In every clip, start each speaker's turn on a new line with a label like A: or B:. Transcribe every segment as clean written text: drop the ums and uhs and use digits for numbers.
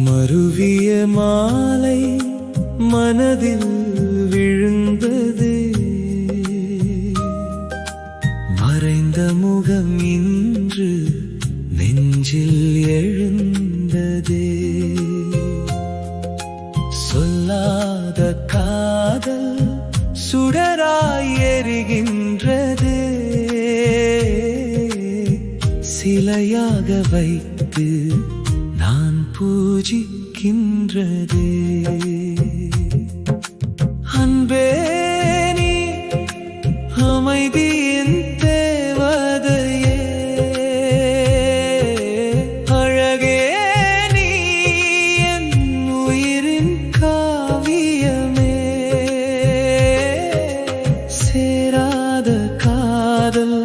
A: மருவிய மாலை மனதில் விழுந்தது, மறைந்த முகம் இன்று நெஞ்சில் எழுந்தது. சொல்லாத காதல் சுடராய் எரிகின்றது, சிலையாக வைத்து நான் பூஜிக்கின்றது. அன்பே நீ அமைதியின் தேவதையே, அழகே நீ என் உயிரின் காவியமே. சேராத காதல்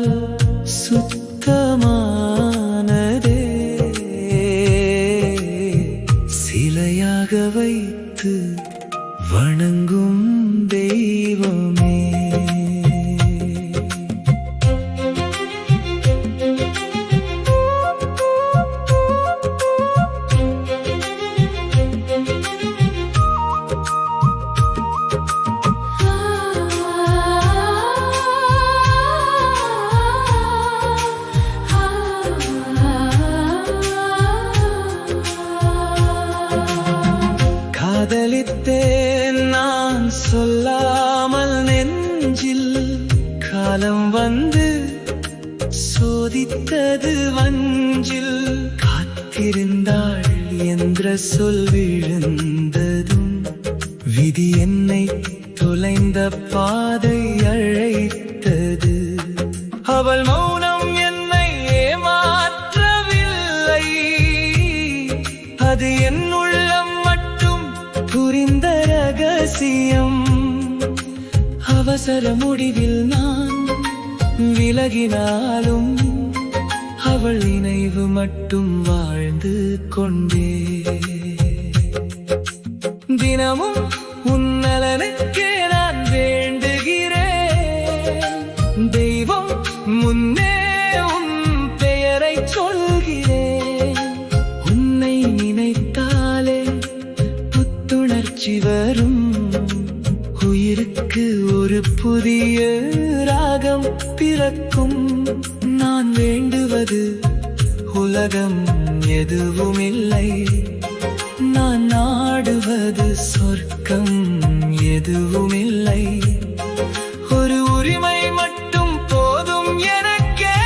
A: சுத்தமானதே, சிலையாக வைத்து வணங்கும் தெய்வமே. காதலித்தேன் நான் சொல்லாமல் நெஞ்சில், காலம் வந்து சோதித்தது வஞ்சில். காத்திருந்தாள் என்ற சொல் விழுந்ததும், விதி என்னை தொலைந்த பாதை அழைத்தது. அவள் மௌனம் என்னை ஏமாற்றவில்லை, அது என் உள்ளம் புரிந்த ரகசியம். அவசர முடிவில் நான் விலகினாலும், அவள் நினைவு மட்டும் வாழ்ந்து கொண்டே. தினமும் உன் நலனுக்கே நான் வேண்டுகிறேன், தெய்வம் முன்னே உன் பெயரை சொல்கிறேன். உன்னை நினைத்தாலே புத்துணர்ச்சி வரும், உயிருக்கு ஒரு புதிய ராகம் பிறக்கும். நான் வேண்டுவது உலகம் எதுவும் இல்லை, நான் நாடுவது சொர்க்கம் எதுவும் இல்லை. ஒரு உரிமை மட்டும் போதும் எனக்கே,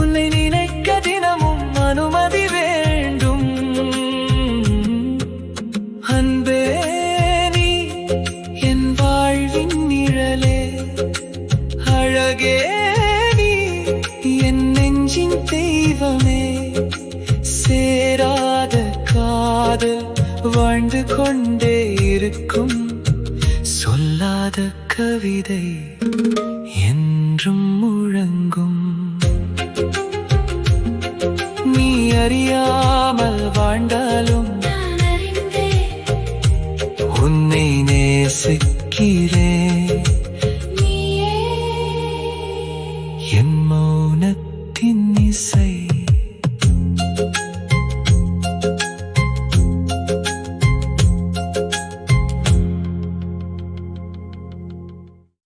A: உன்னை நினைக்க தினமும் அனுமதி வேண்டும். அன்பே நீ என் வாழ்வின் நிழலே, அழகே நீ என் நெஞ்சின் தெய்வமே. சேராத காதல் வாழ்ந்து கொண்டே இருக்கும், சொல்லாத கவிதை என்றும் முழங்கும். நீ அறியாமல் வாழ்ந்தாலும் உன்னை நேசிக்கிறேன். என் மௌனத்தின் இசை